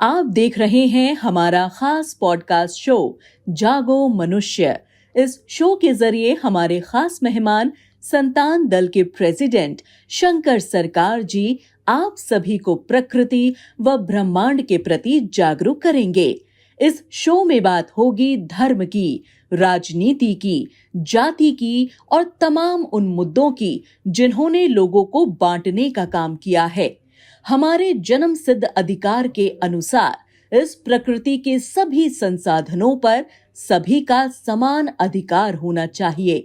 आप देख रहे हैं हमारा खास पॉडकास्ट शो जागो मनुष्य। इस शो के जरिए हमारे खास मेहमान संतान दल के प्रेसिडेंट शंकर सरकार जी आप सभी को प्रकृति व ब्रह्मांड के प्रति जागरूक करेंगे। इस शो में बात होगी धर्म की, राजनीति की, जाति की और तमाम उन मुद्दों की जिन्होंने लोगों को बांटने का काम किया है। हमारे जन्म सिद्ध अधिकार के अनुसार इस प्रकृति के सभी संसाधनों पर सभी का समान अधिकार होना चाहिए।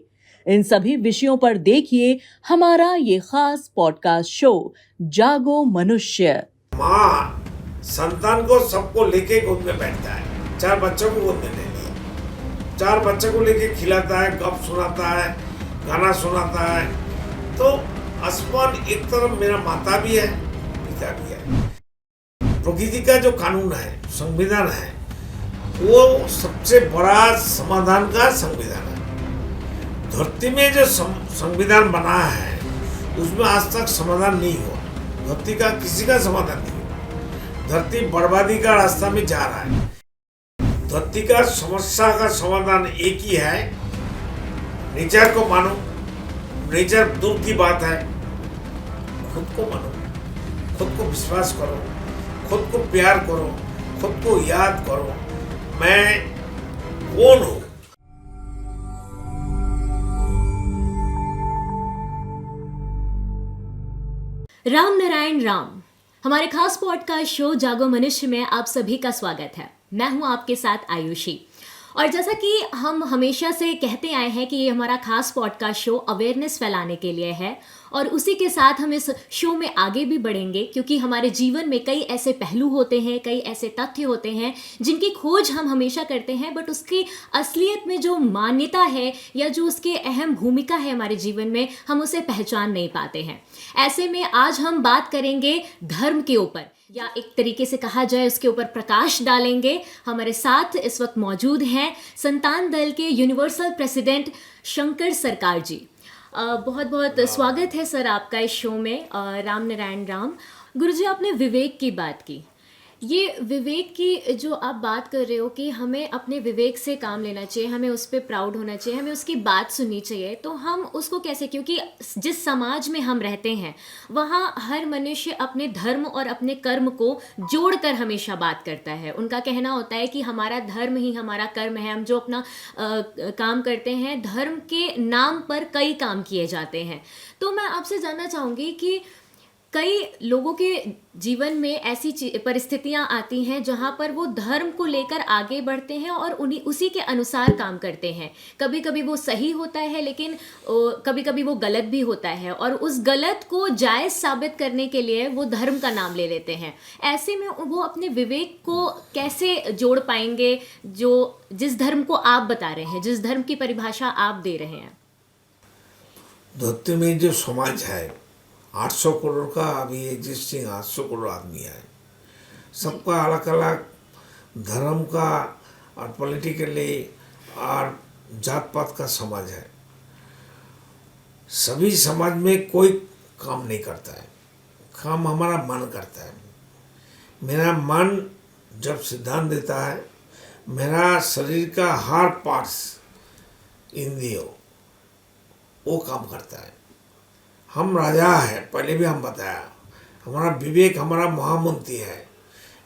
इन सभी विषयों पर देखिए हमारा ये खास पॉडकास्ट शो जागो मनुष्य। माँ संतान को सबको लेके गोद में बैठता है, 4 बच्चों को गोद में ले लिया, 4 बच्चों को लेके खिलाता है, गप सुनाता है, गाना सुनाता है। तो आसमान एक तरफ मेरा माता भी है, पिता भी है। प्रकृति का जो कानून है, संविधान है, वो सबसे बड़ा समाधान का संविधान है। धरती में जो संविधान बना है उसमें आज तक समाधान नहीं हुआ। धरती का किसी का समाधान नहीं हुआ। धरती बर्बादी का रास्ता में जा रहा है। धरती का समस्या का समाधान एक ही है, नेचर को मानो। नेचर दूर की बात है, खुद को मानो, खुद को विश्वास करो, खुद को प्यार करो, खुद को याद करो, मैं कौन हूँ। राम नारायण राम। हमारे खास पॉडकास्ट शो जागो मनुष्य में आप सभी का स्वागत है। मैं हूं आपके साथ आयुषी। और जैसा कि हम हमेशा से कहते आए हैं कि ये हमारा खास पॉडकास्ट शो अवेयरनेस फैलाने के लिए है और उसी के साथ हम इस शो में आगे भी बढ़ेंगे, क्योंकि हमारे जीवन में कई ऐसे पहलू होते हैं, कई ऐसे तथ्य होते हैं जिनकी खोज हम हमेशा करते हैं, बट उसकी असलियत में जो मान्यता है या जो उसकी अहम भूमिका है हमारे जीवन में, हम उसे पहचान नहीं पाते हैं। ऐसे में आज हम बात करेंगे धर्म के ऊपर, या एक तरीके से कहा जाए उसके ऊपर प्रकाश डालेंगे। हमारे साथ इस वक्त मौजूद हैं संतान दल के यूनिवर्सल प्रेसिडेंट शंकर सरकार जी। बहुत बहुत स्वागत है सर आपका इस शो में। राम नारायण राम। गुरुजी, आपने विवेक की बात की। ये विवेक की जो आप बात कर रहे हो कि हमें अपने विवेक से काम लेना चाहिए, हमें उस पर प्राउड होना चाहिए, हमें उसकी बात सुननी चाहिए, तो हम उसको कैसे, क्योंकि जिस समाज में हम रहते हैं वहाँ हर मनुष्य अपने धर्म और अपने कर्म को जोड़कर हमेशा बात करता है। उनका कहना होता है कि हमारा धर्म ही हमारा कर्म है। हम जो अपना काम करते हैं, धर्म के नाम पर कई काम किए जाते हैं। तो मैं आपसे जानना चाहूँगी कि कई लोगों के जीवन में ऐसी परिस्थितियां आती हैं जहां पर वो धर्म को लेकर आगे बढ़ते हैं और उसी के अनुसार काम करते हैं। कभी कभी वो सही होता है, लेकिन कभी कभी वो गलत भी होता है, और उस गलत को जायज़ साबित करने के लिए वो धर्म का नाम ले लेते हैं। ऐसे में वो अपने विवेक को कैसे जोड़ पाएंगे, जो जिस धर्म को आप बता रहे हैं, जिस धर्म की परिभाषा आप दे रहे हैं? धरती में जो समाज है, 800 करोड़ का अभी एग्जिस्टिंग 800 करोड़ आदमी है। सबका अलग अलग धर्म का और पॉलिटिकली और जात पात का समाज है। सभी समाज में कोई काम नहीं करता है, काम हमारा मन करता है। मेरा मन जब सिद्धांत देता है, मेरा शरीर का हर पार्ट्स इंद्रियों वो काम करता है। हम राजा है, पहले भी हम बताया। हमारा विवेक हमारा महामंत्री है।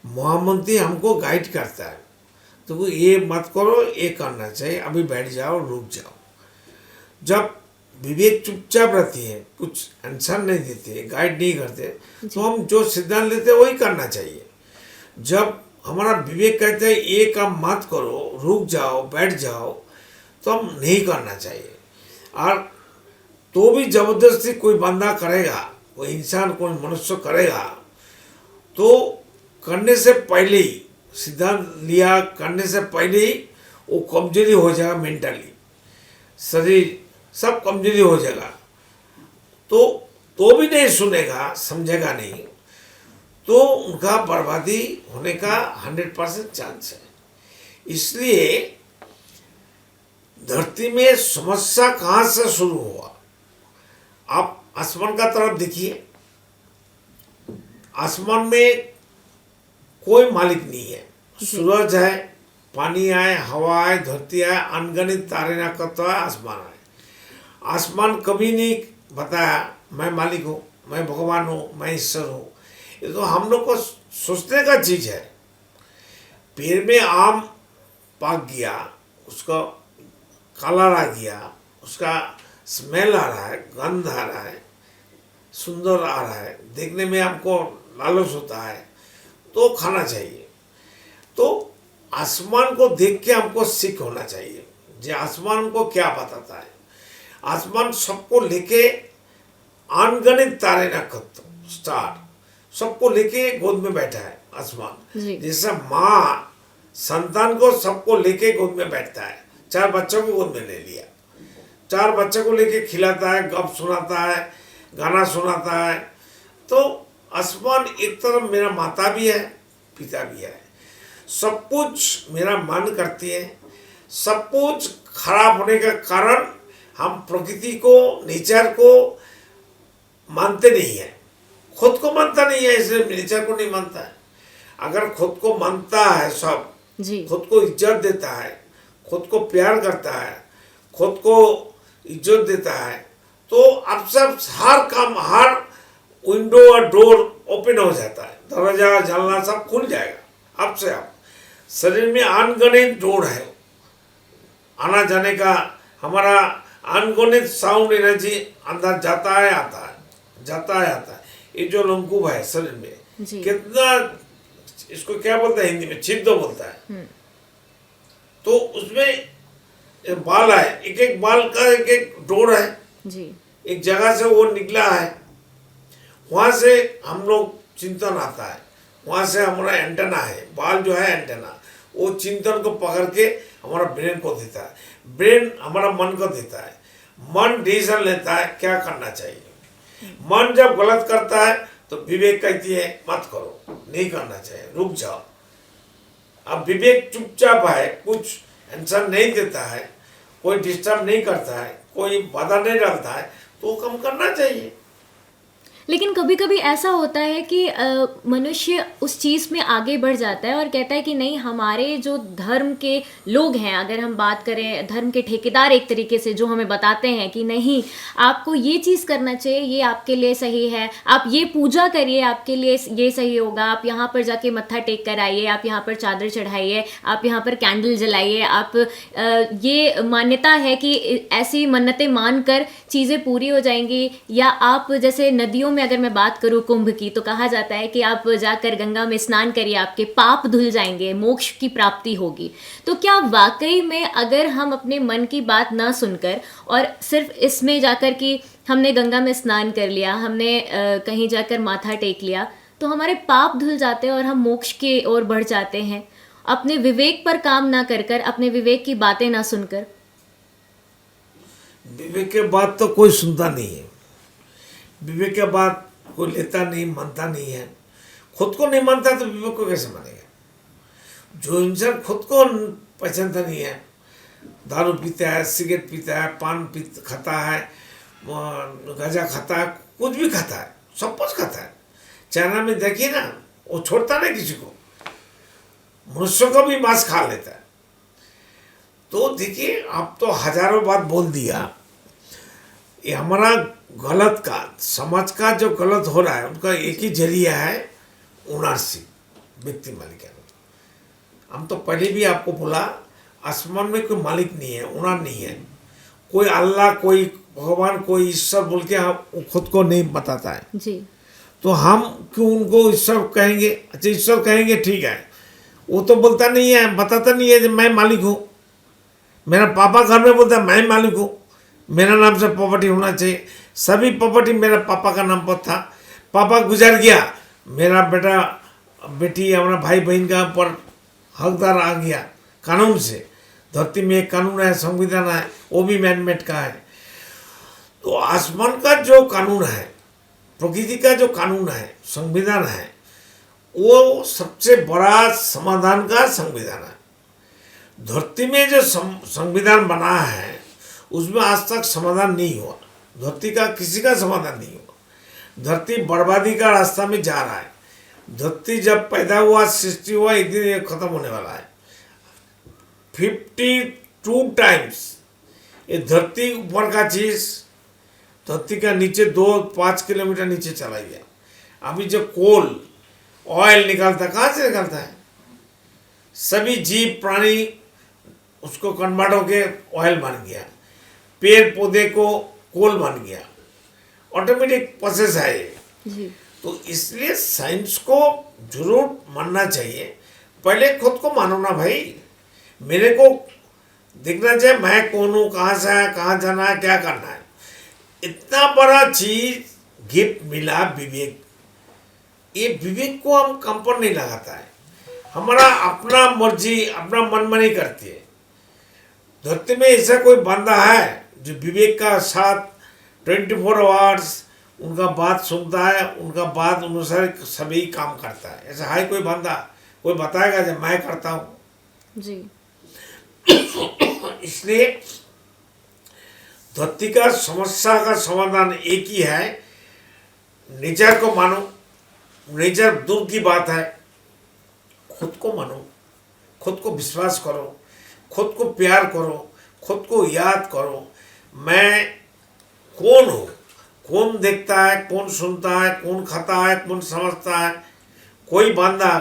महामंत्री हमको गाइड करता है, तो वो ये मत करो, ये करना चाहिए, अभी बैठ जाओ, रुक जाओ। जब विवेक चुपचाप रहती है, कुछ आंसर नहीं देते, गाइड नहीं करते, तो हम जो सिद्धांत लेते हैं वही करना चाहिए। जब हमारा विवेक कहता है ये काम मत करो, रुक जाओ, बैठ जाओ, तो हम नहीं करना चाहिए। और तो भी जबरदस्ती कोई बंदा करेगा, कोई इंसान, कोई मनुष्य करेगा, तो करने से पहले ही सिद्धांत लिया, करने से पहले ही वो कमजोरी हो जाएगा, मेंटली शरीर सब कमजोरी हो जाएगा। तो भी नहीं सुनेगा, समझेगा नहीं, तो उनका बर्बादी होने का 100% चांस है। इसलिए धरती में समस्या कहाँ से शुरू हुआ? आप आसमान का तरफ देखिए, आसमान में कोई मालिक नहीं है। सूरज है, पानी आए, हवा आए, धरती आए, अनगिनत तारे ना करता है, आसमान आए। आसमान कभी नहीं बताया मैं मालिक हूँ, मैं भगवान हूँ, मैं ईश्वर हूँ। ये तो हम लोग को सोचने का चीज़ है। पेड़ में आम पक गया, उसका कलर आ गया, उसका स्मेल आ रहा है, गंध आ रहा है, सुंदर आ रहा है, देखने में हमको लालच होता है, तो खाना चाहिए। तो आसमान को देख के हमको सीख होना चाहिए जे आसमान हमको क्या बताता है। आसमान सबको लेके अनगिनत तारे नक्षत्र स्टार सबको लेके गोद में बैठा है आसमान। जैसे माँ संतान को सबको लेके गोद में बैठता है, 4 बच्चों को गोद में ले लिया, 4 बच्चों को लेके खिलाता है, गप सुनाता है, गाना सुनाता है। तो आसमान एक तरफ मेरा माता भी है, पिता भी है। सब कुछ मेरा मन करती है। सब कुछ खराब होने का कारण हम प्रकृति को, नेचर को मानते नहीं है, खुद को मानता नहीं है, इसलिए नेचर को नहीं मानता है। अगर खुद को मानता है, सब खुद को इज्जत देता है, खुद को प्यार करता है, खुद को इज्जत देता है, तो अब सब हर काम, हर विंडो और डोर ओपन हो जाता है, दरवाजा जलना सब खुल जाएगा। अब से अब शरीर में अनगिनत डोर है आना जाने का। हमारा अनगिनत साउंड एनर्जी अंदर जाता है, आता है, जाता है, आता है। ये जो लंकुब है शरीर में, कितना, इसको क्या बोलता है हिंदी में, छिद्र बोलता है। तो उसमें बाल है, एक एक बाल का एक एक डोर है जी। एक जगह से वो निकला है, वहां से हम लोग चिंतन आता है, वहां से हमारा एंटेना है, बाल जो है एंटेना, वो चिंतन को पकड़ के हमारा ब्रेन को देता है, ब्रेन हमारा मन को देता है, मन डिसीजन लेता है क्या करना चाहिए। मन जब गलत करता है तो विवेक कहती है मत करो, नहीं करना चाहिए, रुक जाओ। अब विवेक चुपचाप है, कुछ आंसर नहीं देता है, कोई डिस्टर्ब नहीं करता है, कोई बाधा नहीं डालता है, तो कम करना चाहिए। लेकिन कभी कभी ऐसा होता है कि मनुष्य उस चीज़ में आगे बढ़ जाता है और कहता है कि नहीं, हमारे जो धर्म के लोग हैं, अगर हम बात करें धर्म के ठेकेदार एक तरीके से, जो हमें बताते हैं कि नहीं, आपको ये चीज़ करना चाहिए, ये आपके लिए सही है, आप ये पूजा करिए, आपके लिए ये सही होगा, आप यहाँ पर जाके मत्था टेक कर आइए, आप यहाँ पर चादर चढ़ाइए, आप यहाँ पर कैंडल जलाइए, आप ये मान्यता है कि ऐसी मन्नतें मान कर चीज़ें पूरी हो जाएंगी। या आप जैसे नदियों में अगर मैं बात करूं कुंभ की, तो कहा जाता है कि आप जाकर गंगा में स्नान करिए, आपके पाप धुल जाएंगे, मोक्ष की प्राप्ति होगी। तो क्या वाकई में अगर हम अपने मन की बात ना सुनकर और सिर्फ इसमें जाकर कि हमने गंगा में स्नान कर लिया, हमने कहीं जाकर माथा टेक लिया, तो हमारे पाप धुल जाते हैं और हम मोक्ष की ओर बढ़ जाते हैं, अपने विवेक पर काम ना कर, अपने विवेक की बातें ना सुनकर? विवेक के बात तो कोई सुनता नहीं है, विवेक के बात कोई लेता नहीं, मानता नहीं है। खुद को नहीं मानता तो विवेक को कैसे मानेगा। जो इंसान खुद को पहचानता नहीं है, दारू पीता है, सिगरेट पीता है, पान खाता है, गांजा खाता है, कुछ भी खाता है, सब कुछ खाता है। चाइना में देखिए ना, वो छोड़ता नहीं किसी को, मनुष्यों का भी मांस खा लेता है। तो देखिए, आप तो हजारों बात बोल दिया। ये हमारा गलत का, समाज का जो गलत हो रहा है, उनका एक ही जरिया है, ओनरशिप, व्यक्ति मालिकाना। हम तो पहले भी आपको बोला, आसमान में कोई मालिक नहीं है, ओनर नहीं है, कोई अल्लाह, कोई भगवान, कोई ईश्वर बोल के हम खुद को नहीं बताता है जी। तो हम क्यों उनको ईश्वर कहेंगे? अच्छा, ईश्वर कहेंगे ठीक है, वो तो बोलता नहीं है, बताता नहीं है कि मैं मालिक हूँ। मेरा पापा घर में बोलता है मैं मालिक हूँ, मेरा नाम से प्रॉपर्टी होना चाहिए। सभी प्रॉपर्टी मेरा पापा का नाम पर था, पापा गुजर गया, मेरा बेटा बेटी, हमारा भाई बहन का पर हकदार आ गया कानून से। धरती में एक कानून है, संविधान है, वो भी मैनमेड का है। तो आसमान का जो कानून है, प्रकृति का जो कानून है, संविधान है, वो सबसे बड़ा समाधान का संविधान है। धरती में जो संविधान बना है, उसमें आज तक समाधान नहीं हुआ। धरती का किसी का समाधान नहीं हुआ। धरती बर्बादी का रास्ता में जा रहा है। धरती जब पैदा हुआ, सृष्टि हुआ, एक दिन ये खत्म होने वाला है। 52 टाइम्स ये धरती ऊपर का चीज धरती का नीचे 2-5 किलोमीटर नीचे चला गया। अभी जो कोल ऑयल निकालता, कहाँ से निकलता है? सभी जीव प्राणी उसको कन्वर्ट होके ऑयल बन गया, पेड़ पौधे को कोल बन गया, ऑटोमेटिक प्रोसेस है ये। जी। तो इसलिए साइंस को जरूर मानना चाहिए। पहले खुद को मानो ना भाई, मेरे को देखना चाहिए मैं कौन हूँ, कहाँ से आया, कहाँ जाना है, क्या करना है। इतना बड़ा चीज गिफ्ट मिला विवेक, ये विवेक को हम कम पर नहीं लगाता है। हमारा अपना मर्जी, अपना मनमानी करती है। धरती में ऐसा कोई बंदा है जो विवेक का साथ 24 आवर्स उनका बात सुनता है, उनका बात अनुसार सभी काम करता है? ऐसा है कोई बंदा? कोई बताएगा जब मैं करता हूँ? जी। इसलिए धरती का समस्या का समाधान एक ही है, नेचर को मानो। नेचर दूर की बात है, खुद को मानो, खुद को विश्वास करो, खुद को प्यार करो, खुद को याद करो मैं कौन हूँ। कौन देखता है, कौन सुनता है, कौन खाता है, कौन समझता है? कोई बंदा,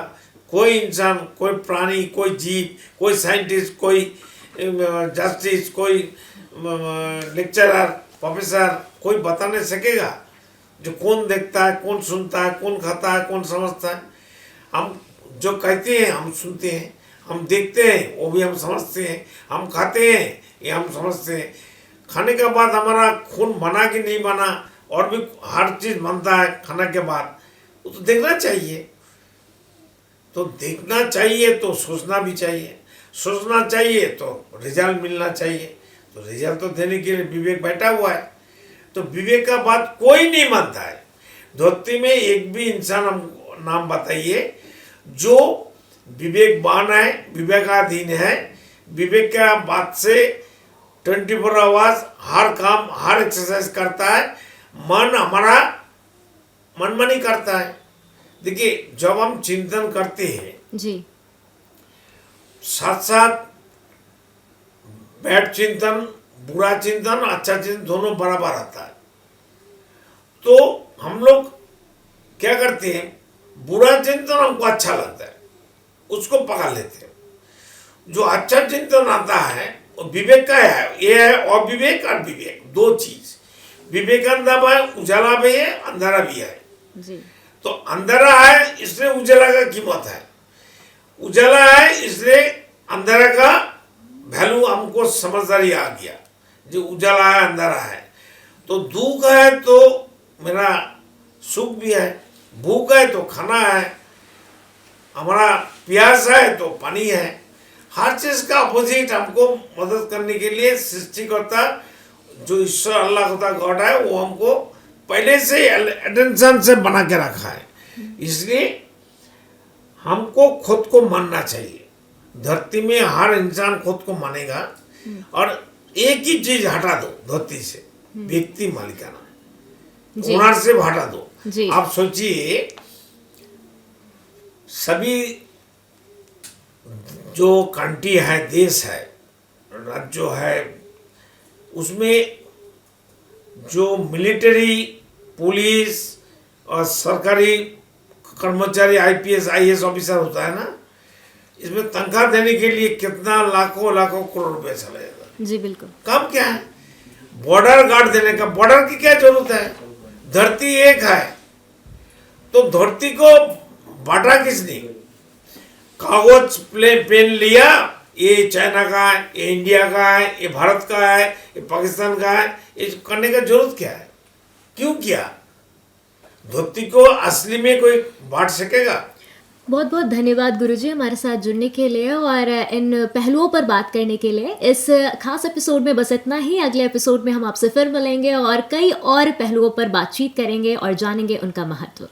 कोई इंसान, कोई प्राणी, कोई जीव, कोई साइंटिस्ट, कोई जस्टिस, कोई लेक्चरर, प्रोफेसर, कोई बता नहीं सकेगा जो कौन देखता है, कौन सुनता है, कौन खाता है, कौन समझता है। हम जो कहते हैं हम सुनते हैं, हम देखते हैं वो भी हम समझते हैं, हम खाते हैं ये हम समझते हैं। खाने के बाद हमारा खून बना कि नहीं बना, और भी हर चीज़ बनता है खाने के बाद, वो तो देखना चाहिए। तो देखना चाहिए तो सोचना भी चाहिए, सोचना चाहिए तो रिजल्ट मिलना चाहिए। तो रिजल्ट तो देने के लिए विवेक बैठा हुआ है। तो विवेक का बात कोई नहीं मानता है। धरती में एक भी इंसान हम नाम बताइए जो विवेकवान है, विवेकाधीन है, विवेक का बात से 24 आवर्स हर काम, हर एक्सरसाइज करता है। मन हमारा मनमानी करता है। देखिए जब हम चिंतन करते हैं जी, साथ साथ बैड चिंतन, बुरा चिंतन, अच्छा चिंतन दोनों बराबर आता है। तो हम लोग क्या करते हैं, बुरा चिंतन हमको अच्छा लगता है, उसको पकड़ लेते हैं। जो अच्छा चिंतन आता है वो विवेक का है। ये है अविवेक और विवेक, दो चीज। विवेक अंदर है, उजाला भी है, अंधेरा भी है। जी। तो अंधेरा है इसलिए उजाला का कीमत है, उजाला है इसलिए अंधेरा का वैल्यू हमको समझदारी आ गया। जो उजाला है, अंधेरा है, तो दुख है तो मेरा सुख भी है, भूख है तो खाना है, हमारा प्यास है तो पानी है। हर चीज का अपोजिट हमको मदद करने के लिए सृष्टिकर्ता जो ईश्वर अल्लाह खुदा गॉड है वो हमको पहले से अटेंशन से बना के रखा है। इसलिए हमको खुद को मानना चाहिए। धरती में हर इंसान खुद को मानेगा। और एक ही चीज हटा दो धरती से, व्यक्ति मालिकाना, ओनरशिप हटा दो। जी। आप सोचिए सभी जो कंट्री है, देश है, राज्य है, उसमें जो मिलिट्री, पुलिस और सरकारी कर्मचारी, आईपीएस, आईएएस ऑफिसर होता है ना, इसमें तनख्वाह देने के लिए कितना लाखों लाखों करोड़ रुपए चला जाता। जी बिल्कुल। काम क्या है? बॉर्डर गार्ड देने का। बॉर्डर की क्या जरूरत है? धरती एक है तो धरती को बांटा किसने? कागज पेन लिया, ये चाइना का है, ये इंडिया का है, ये भारत का है, ये पाकिस्तान का है, ये करने का जरूरत क्या है? क्यों किया? धरती को असली में कोई बांट सकेगा? बहुत बहुत धन्यवाद गुरुजी हमारे साथ जुड़ने के लिए और इन पहलुओं पर बात करने के लिए। इस खास एपिसोड में बस इतना ही। अगले एपिसोड में हम आपसे फिर मिलेंगे और कई और पहलुओं पर बातचीत करेंगे और जानेंगे उनका महत्व।